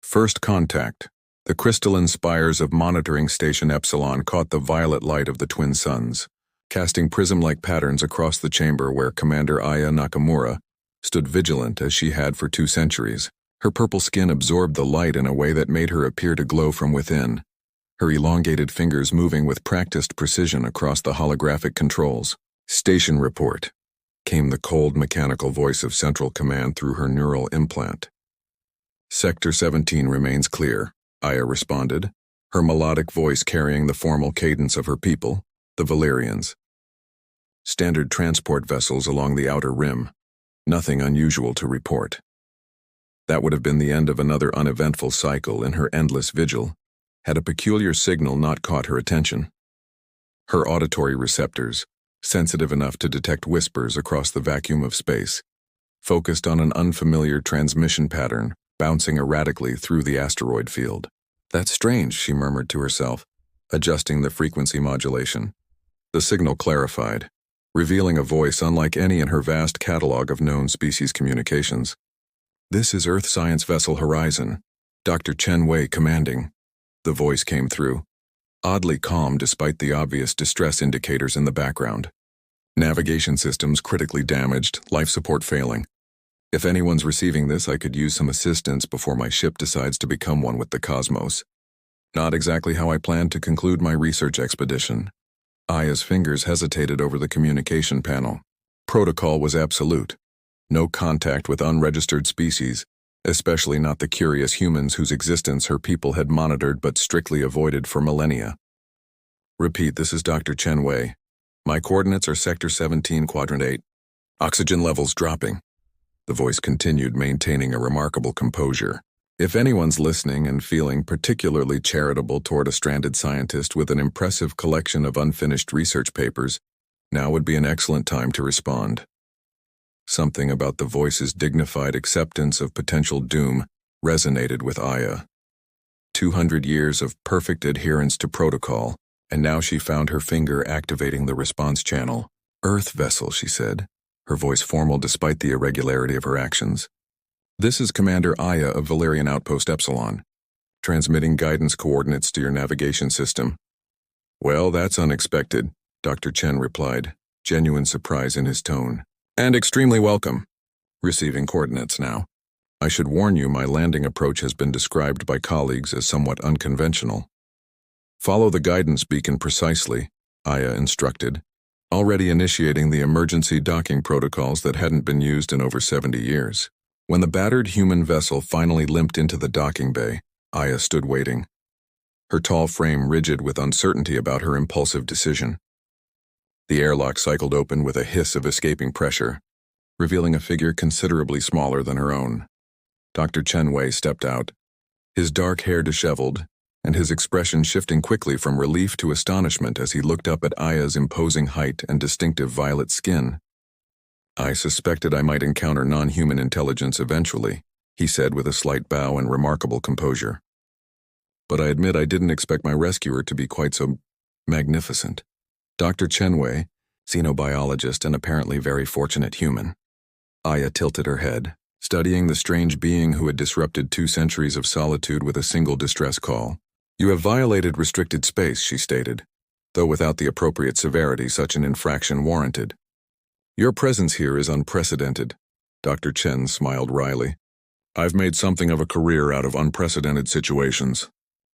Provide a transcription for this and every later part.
First contact. The crystalline spires of monitoring station Epsilon caught the violet light of the twin suns, casting prism-like patterns across the chamber where Commander Aya Nakamura stood vigilant as she had for 2 centuries. Her purple skin absorbed the light in a way that made her appear to glow from within, her elongated fingers moving with practiced precision across the holographic controls. "Station report," came the cold mechanical voice of Central Command through her neural implant. "Sector 17 remains clear," Aya responded, her melodic voice carrying the formal cadence of her people, the Valerians. "Standard transport vessels along the outer rim. Nothing unusual to report." That would have been the end of another uneventful cycle in her endless vigil, had a peculiar signal not caught her attention. Her auditory receptors, sensitive enough to detect whispers across the vacuum of space, focused on an unfamiliar transmission pattern bouncing erratically through the asteroid field. "That's strange," she murmured to herself, adjusting the frequency modulation. The signal clarified, revealing a voice unlike any in her vast catalog of known species communications. "This is Earth Science Vessel Horizon, Dr. Chen Wei commanding," the voice came through, oddly calm despite the obvious distress indicators in the background. "Navigation systems critically damaged, life support failing. If anyone's receiving this, I could use some assistance before my ship decides to become one with the cosmos. Not exactly how I planned to conclude my research expedition." Aya's fingers hesitated over the communication panel. Protocol was absolute. No contact with unregistered species, especially not the curious humans whose existence her people had monitored but strictly avoided for millennia. "Repeat, this is Dr. Chen Wei. My coordinates are Sector 17, Quadrant 8. Oxygen levels dropping." The voice continued, maintaining a remarkable composure. If anyone's listening and feeling particularly charitable toward a stranded scientist with an impressive collection of unfinished research papers, now would be an excellent time to respond. Something about the voice's dignified acceptance of potential doom resonated with Aya. 200 years of perfect adherence to protocol, and now she found her finger activating the response channel. "Earth vessel," she said, her voice formal despite the irregularity of her actions. "This is Commander Aya of Valerian Outpost Epsilon, transmitting guidance coordinates to your navigation system." "Well, that's unexpected," Dr. Chen replied, genuine surprise in his tone. "And extremely welcome. Receiving coordinates now. I should warn you, my landing approach has been described by colleagues as somewhat unconventional." "Follow the guidance beacon precisely," Aya instructed, already initiating the emergency docking protocols that hadn't been used in over 70 years. When the battered human vessel finally limped into the docking bay, Aya stood waiting, her tall frame rigid with uncertainty about her impulsive decision. The airlock cycled open with a hiss of escaping pressure, revealing a figure considerably smaller than her own. Dr. Chen Wei stepped out, his dark hair disheveled, and his expression shifting quickly from relief to astonishment as he looked up at Aya's imposing height and distinctive violet skin. "I suspected I might encounter non-human intelligence eventually," he said with a slight bow and remarkable composure. "But I admit I didn't expect my rescuer to be quite so magnificent." Dr. Chen Wei, xenobiologist and apparently very fortunate human. Aya tilted her head, studying the strange being who had disrupted 2 centuries of solitude with a single distress call. "You have violated restricted space," she stated, though without the appropriate severity such an infraction warranted. "Your presence here is unprecedented," Dr. Chen smiled wryly. "I've made something of a career out of unprecedented situations,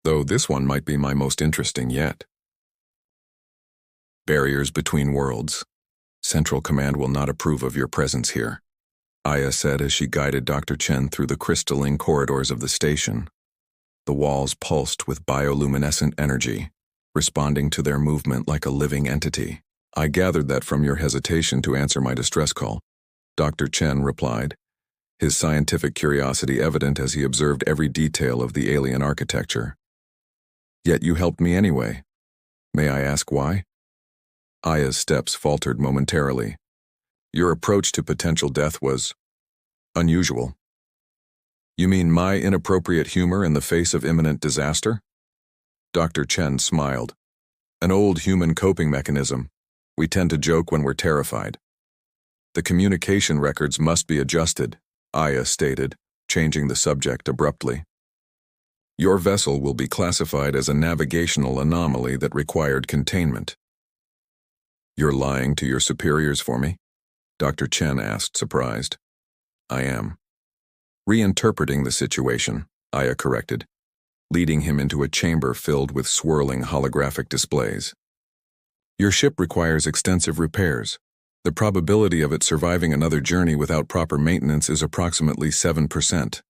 though this one might be my most interesting yet." "Barriers between worlds. Central Command will not approve of your presence here," Aya said as she guided Dr. Chen through the crystalline corridors of the station. The walls pulsed with bioluminescent energy, responding to their movement like a living entity. "I gathered that from your hesitation to answer my distress call," Dr. Chen replied, his scientific curiosity evident as he observed every detail of the alien architecture. "Yet you helped me anyway. May I ask why?" Aya's steps faltered momentarily. "Your approach to potential death was unusual." "You mean my inappropriate humor in the face of imminent disaster?" Dr. Chen smiled. "An old human coping mechanism. We tend to joke when we're terrified." "The communication records must be adjusted," Aya stated, changing the subject abruptly. Your vessel will be classified as a navigational anomaly that required containment. You're lying to your superiors for me? Dr. Chen asked, surprised. I am. Reinterpreting the situation, Aya corrected, leading him into a chamber filled with swirling holographic displays. Your ship requires extensive repairs. The probability of it surviving another journey without proper maintenance is approximately 7%.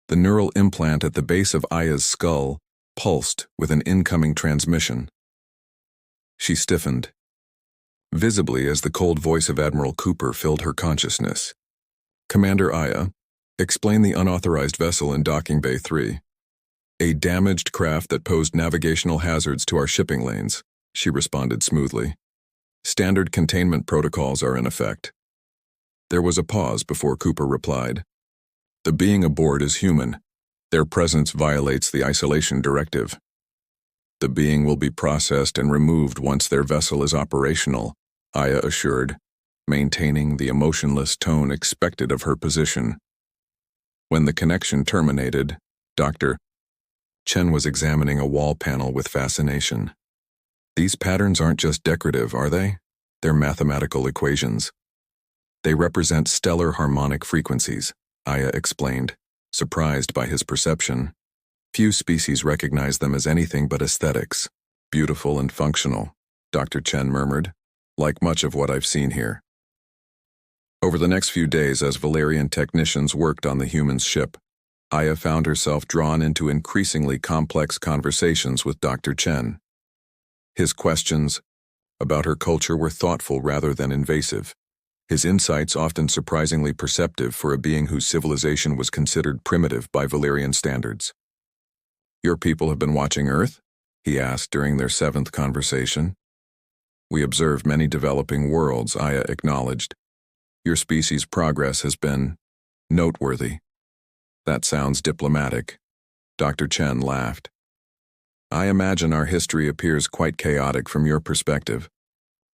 The neural implant at the base of Aya's skull pulsed with an incoming transmission. She stiffened, visibly, as the cold voice of Admiral Cooper filled her consciousness. Commander Aya, explain the unauthorized vessel in Docking Bay 3. A damaged craft that posed navigational hazards to our shipping lanes, she responded smoothly. Standard containment protocols are in effect. There was a pause before Cooper replied. The being aboard is human. Their presence violates the isolation directive. The being will be processed and removed once their vessel is operational, Aya assured, maintaining the emotionless tone expected of her position. When the connection terminated, Dr. Chen was examining a wall panel with fascination. These patterns aren't just decorative, are they? They're mathematical equations. They represent stellar harmonic frequencies, Aya explained, surprised by his perception. Few species recognize them as anything but aesthetics, beautiful and functional, Dr. Chen murmured, like much of what I've seen here. Over the next few days, as Valerian technicians worked on the human's ship, Aya found herself drawn into increasingly complex conversations with Dr. Chen. His questions about her culture were thoughtful rather than invasive, his insights often surprisingly perceptive for a being whose civilization was considered primitive by Valerian standards. Your people have been watching Earth? He asked during their 7th conversation. We observe many developing worlds, Aya acknowledged. Your species' progress has been noteworthy. That sounds diplomatic. Dr. Chen laughed. I imagine our history appears quite chaotic from your perspective.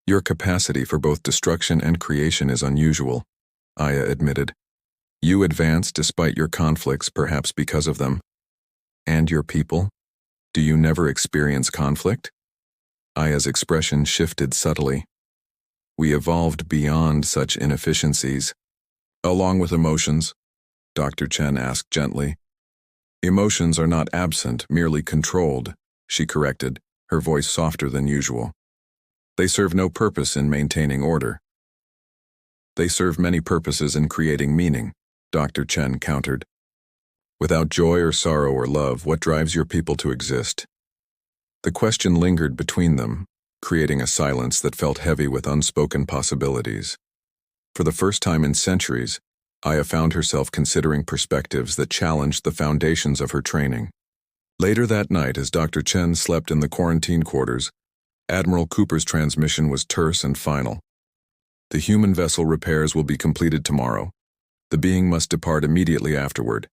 Your capacity for both destruction and creation is unusual, Aya admitted. You advance despite your conflicts, perhaps because of them. And your people? Do you never experience conflict? Aya's expression shifted subtly. We evolved beyond such inefficiencies. Along with emotions? Dr. Chen asked gently. Emotions are not absent, merely controlled, she corrected, her voice softer than usual. They serve no purpose in maintaining order. They serve many purposes in creating meaning, Dr. Chen countered. Without joy or sorrow or love, what drives your people to exist? The question lingered between them, creating a silence that felt heavy with unspoken possibilities. For the first time in centuries, Aya found herself considering perspectives that challenged the foundations of her training. Later that night, as Dr. Chen slept in the quarantine quarters, Admiral Cooper's transmission was terse and final. The human vessel repairs will be completed tomorrow. The being must depart immediately afterward.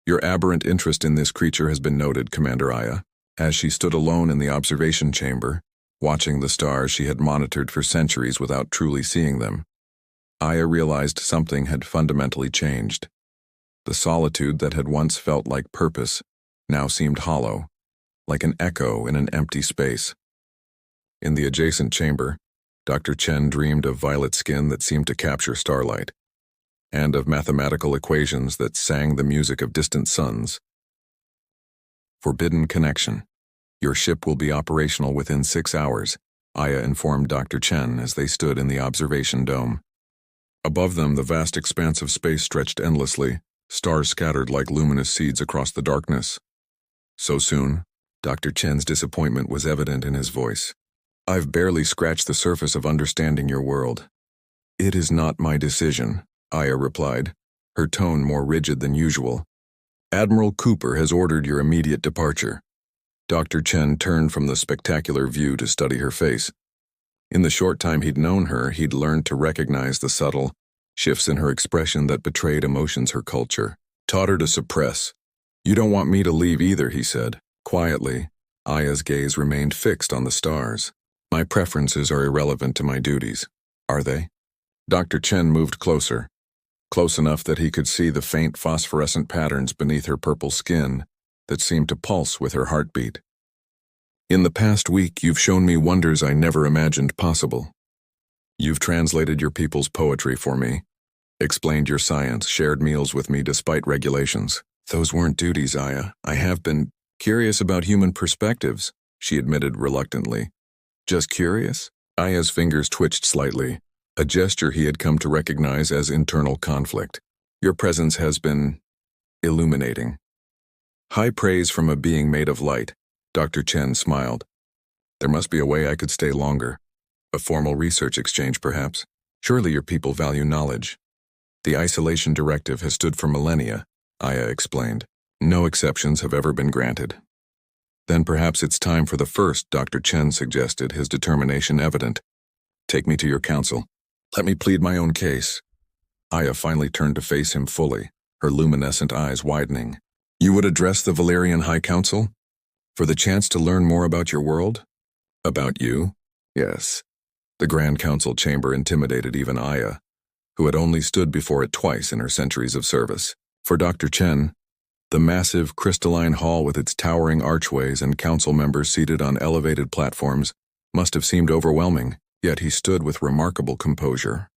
Your aberrant interest in this creature has been noted, Commander Aya. As she stood alone in the observation chamber, watching the stars she had monitored for centuries without truly seeing them, Aya realized something had fundamentally changed. The solitude that had once felt like purpose now seemed hollow, like an echo in an empty space. In the adjacent chamber, Dr. Chen dreamed of violet skin that seemed to capture starlight, and of mathematical equations that sang the music of distant suns. Forbidden connection. Your ship will be operational within 6 hours, Aya informed Dr. Chen as they stood in the observation dome. Above them, the vast expanse of space stretched endlessly, stars scattered like luminous seeds across the darkness. So soon? Dr. Chen's disappointment was evident in his voice. I've barely scratched the surface of understanding your world. It is not my decision, Aya replied, her tone more rigid than usual. Admiral Cooper has ordered your immediate departure. Dr. Chen turned from the spectacular view to study her face. In the short time he'd known her, he'd learned to recognize the subtle shifts in her expression that betrayed emotions her culture taught her to suppress. You don't want me to leave either, he said. Quietly, Aya's gaze remained fixed on the stars. My preferences are irrelevant to my duties. Are they? Dr. Chen moved closer, close enough that he could see the faint phosphorescent patterns beneath her purple skin that seemed to pulse with her heartbeat. In the past week, you've shown me wonders I never imagined possible. You've translated your people's poetry for me, explained your science, shared meals with me despite regulations. Those weren't duties, Aya. I have been curious about human perspectives, she admitted reluctantly. Just curious? Aya's fingers twitched slightly, a gesture he had come to recognize as internal conflict. Your presence has been illuminating. High praise from a being made of light, Dr. Chen smiled. There must be a way I could stay longer. A formal research exchange, perhaps. Surely your people value knowledge. The isolation directive has stood for millennia, Aya explained. No exceptions have ever been granted. Then perhaps it's time for the first, Dr. Chen suggested, his determination evident. Take me to your council. Let me plead my own case. Aya finally turned to face him fully, her luminescent eyes widening. You would address the Valerian High Council? For the chance to learn more about your world? About you? Yes. The Grand Council chamber intimidated even Aya, who had only stood before it twice in her centuries of service. For Dr. Chen, the massive crystalline hall with its towering archways and council members seated on elevated platforms must have seemed overwhelming, yet he stood with remarkable composure.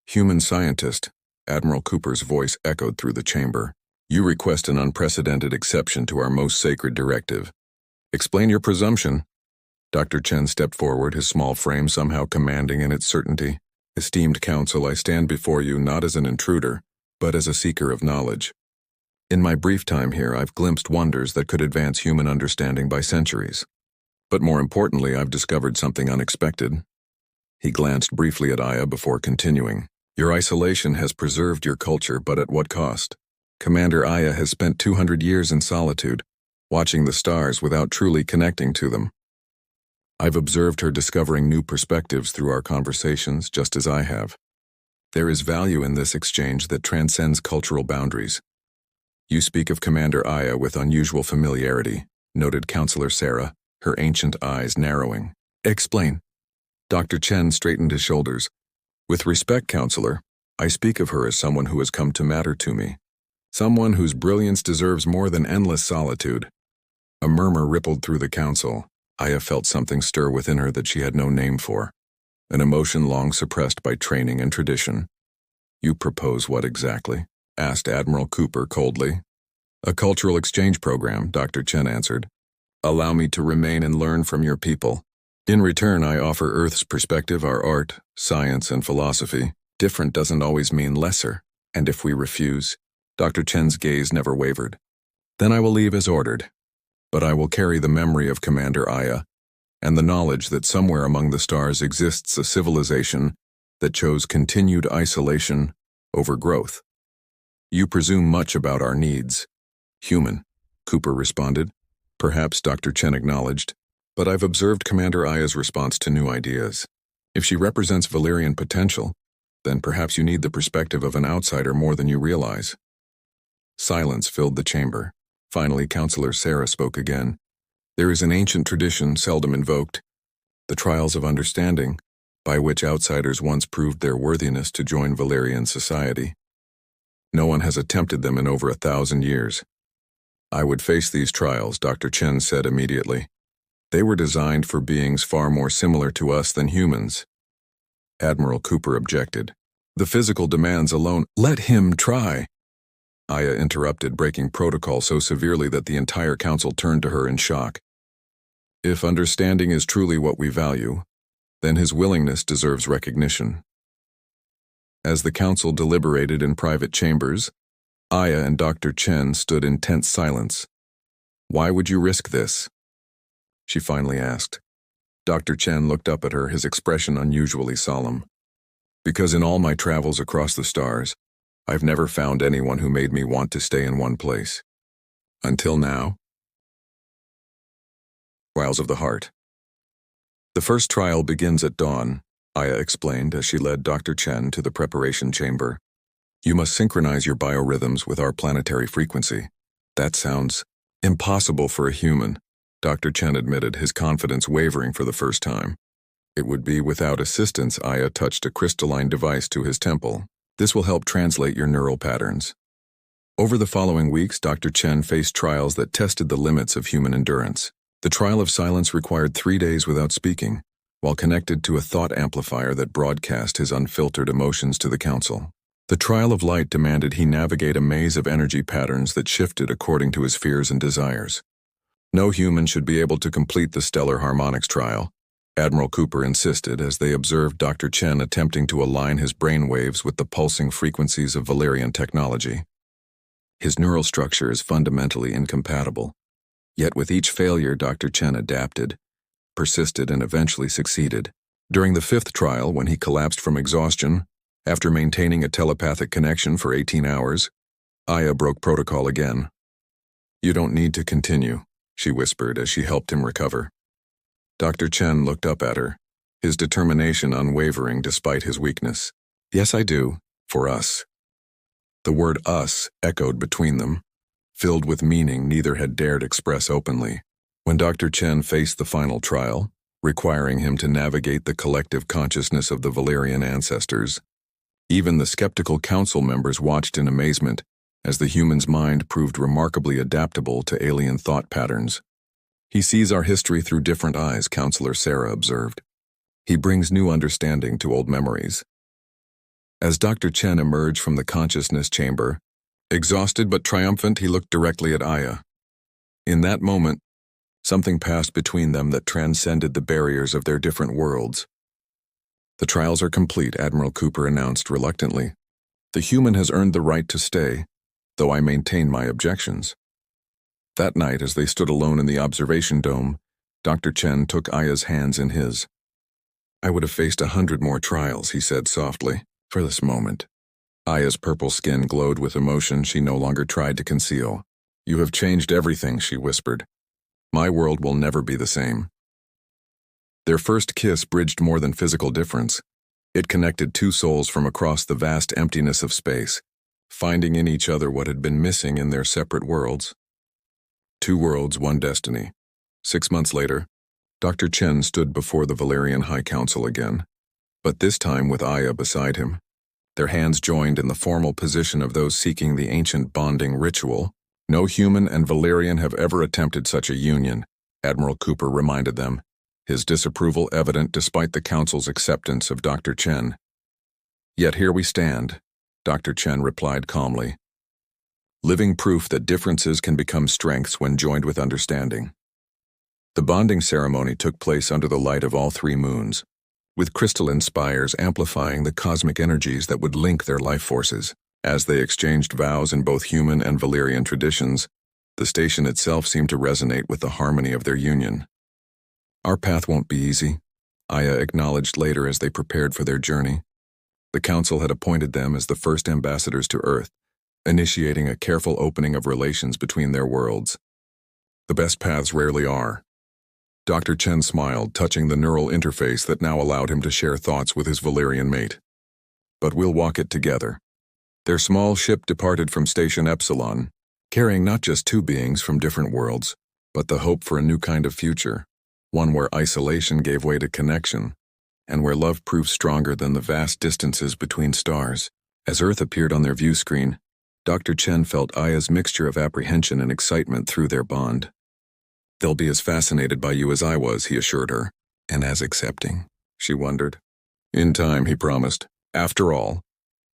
Human scientist, Admiral Cooper's voice echoed through the chamber. You request an unprecedented exception to our most sacred directive. Explain your presumption. Dr. Chen stepped forward, his small frame somehow commanding in its certainty. Esteemed council, I stand before you not as an intruder, but as a seeker of knowledge. In my brief time here, I've glimpsed wonders that could advance human understanding by centuries. But more importantly, I've discovered something unexpected. He glanced briefly at Aya before continuing. Your isolation has preserved your culture, but at what cost? Commander Aya has spent 200 years in solitude, watching the stars without truly connecting to them. I've observed her discovering new perspectives through our conversations, just as I have. There is value in this exchange that transcends cultural boundaries. You speak of Commander Aya with unusual familiarity, noted Counselor Sarah, her ancient eyes narrowing. Explain. Dr. Chen straightened his shoulders. With respect, Counselor, I speak of her as someone who has come to matter to me. Someone whose brilliance deserves more than endless solitude. A murmur rippled through the council. Aya felt something stir within her that she had no name for, an emotion long suppressed by training and tradition. You propose what exactly? Asked Admiral Cooper coldly. A cultural exchange program, Dr. Chen answered. Allow me to remain and learn from your people. In return, I offer Earth's perspective, our art, science, and philosophy. Different doesn't always mean lesser, and if we refuse, Dr. Chen's gaze never wavered. Then I will leave as ordered. But I will carry the memory of Commander Aya, and the knowledge that somewhere among the stars exists a civilization that chose continued isolation over growth. You presume much about our needs. Human, Cooper responded. Perhaps, Dr. Chen acknowledged, but I've observed Commander Aya's response to new ideas. If she represents Valerian potential, then perhaps you need the perspective of an outsider more than you realize. Silence filled the chamber. Finally, Counselor Sarah spoke again. There is an ancient tradition seldom invoked, the trials of understanding, by which outsiders once proved their worthiness to join Valerian society. No one has attempted them in over 1,000 years. I would face these trials, Dr. Chen said immediately. They were designed for beings far more similar to us than humans. Admiral Cooper objected. The physical demands alone. Let him try. Aya interrupted, breaking protocol so severely that the entire council turned to her in shock. If understanding is truly what we value, then his willingness deserves recognition. As the council deliberated in private chambers, Aya and Dr. Chen stood in tense silence. Why would you risk this? She finally asked. Dr. Chen looked up at her, his expression unusually solemn. Because in all my travels across the stars, I've never found anyone who made me want to stay in one place. Until now. Trials of the Heart. The first trial begins at dawn, Aya explained as she led Dr. Chen to the preparation chamber. You must synchronize your biorhythms with our planetary frequency. That sounds impossible for a human, Dr. Chen admitted, his confidence wavering for the first time. It would be without assistance. Aya touched a crystalline device to his temple. This will help translate your neural patterns. Over the following weeks, Dr. Chen faced trials that tested the limits of human endurance. The trial of silence required 3 days without speaking, while connected to a thought amplifier that broadcast his unfiltered emotions to the council. The trial of light demanded he navigate a maze of energy patterns that shifted according to his fears and desires. No human should be able to complete the stellar harmonics trial, Admiral Cooper insisted as they observed Dr. Chen attempting to align his brain waves with the pulsing frequencies of Valerian technology. His neural structure is fundamentally incompatible. Yet with each failure, Dr. Chen adapted, persisted, and eventually succeeded. During the 5th trial, when he collapsed from exhaustion, after maintaining a telepathic connection for 18 hours, Aya broke protocol again. "You don't need to continue," she whispered as she helped him recover. Dr. Chen looked up at her, his determination unwavering despite his weakness. "Yes, I do, for us." The word us echoed between them, filled with meaning neither had dared express openly. When Dr. Chen faced the final trial, requiring him to navigate the collective consciousness of the Valerian ancestors, even the skeptical council members watched in amazement as the human's mind proved remarkably adaptable to alien thought patterns. "He sees our history through different eyes," Counselor Sarah observed. "He brings new understanding to old memories." As Dr. Chen emerged from the consciousness chamber, exhausted but triumphant, he looked directly at Aya. In that moment, something passed between them that transcended the barriers of their different worlds. "The trials are complete," Admiral Cooper announced reluctantly. "The human has earned the right to stay, though I maintain my objections." That night, as they stood alone in the observation dome, Dr. Chen took Aya's hands in his. "I would have faced 100 more trials," he said softly, "for this moment." Aya's purple skin glowed with emotion she no longer tried to conceal. "You have changed everything," she whispered. "My world will never be the same." Their first kiss bridged more than physical difference. It connected two souls from across the vast emptiness of space, finding in each other what had been missing in their separate worlds. 2 worlds, 1 destiny. 6 months later, Dr. Chen stood before the Valerian High Council again, but this time with Aya beside him. Their hands joined in the formal position of those seeking the ancient bonding ritual. "No human and Valerian have ever attempted such a union," Admiral Cooper reminded them, his disapproval evident despite the Council's acceptance of Dr. Chen. "Yet here we stand," Dr. Chen replied calmly. "Living proof that differences can become strengths when joined with understanding." The bonding ceremony took place under the light of all 3 moons, with crystalline spires amplifying the cosmic energies that would link their life forces. As they exchanged vows in both human and Valerian traditions, the station itself seemed to resonate with the harmony of their union. "Our path won't be easy," Aya acknowledged later as they prepared for their journey. The Council had appointed them as the first ambassadors to Earth, initiating a careful opening of relations between their worlds. "The best paths rarely are." Dr. Chen smiled, touching the neural interface that now allowed him to share thoughts with his Valerian mate. "But we'll walk it together." Their small ship departed from Station Epsilon, carrying not just 2 beings from different worlds, but the hope for a new kind of future, one where isolation gave way to connection, and where love proved stronger than the vast distances between stars. As Earth appeared on their view screen, Dr. Chen felt Aya's mixture of apprehension and excitement through their bond. "They'll be as fascinated by you as I was," he assured her. "And as accepting," she wondered. "In time," he promised. "After all,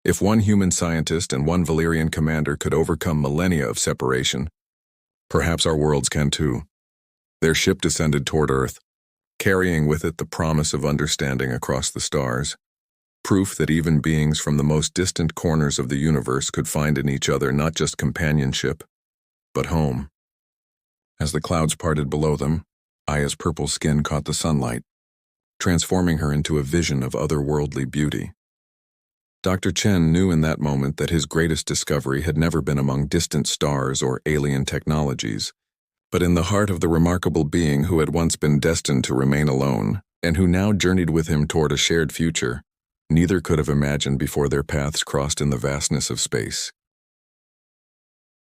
if 1 human scientist and 1 Valerian commander could overcome millennia of separation, perhaps our worlds can too." Their ship descended toward Earth, carrying with it the promise of understanding across the stars, proof that even beings from the most distant corners of the universe could find in each other not just companionship, but home. As the clouds parted below them, Aya's purple skin caught the sunlight, transforming her into a vision of otherworldly beauty. Dr. Chen knew in that moment that his greatest discovery had never been among distant stars or alien technologies, but in the heart of the remarkable being who had once been destined to remain alone, and who now journeyed with him toward a shared future neither could have imagined before their paths crossed in the vastness of space.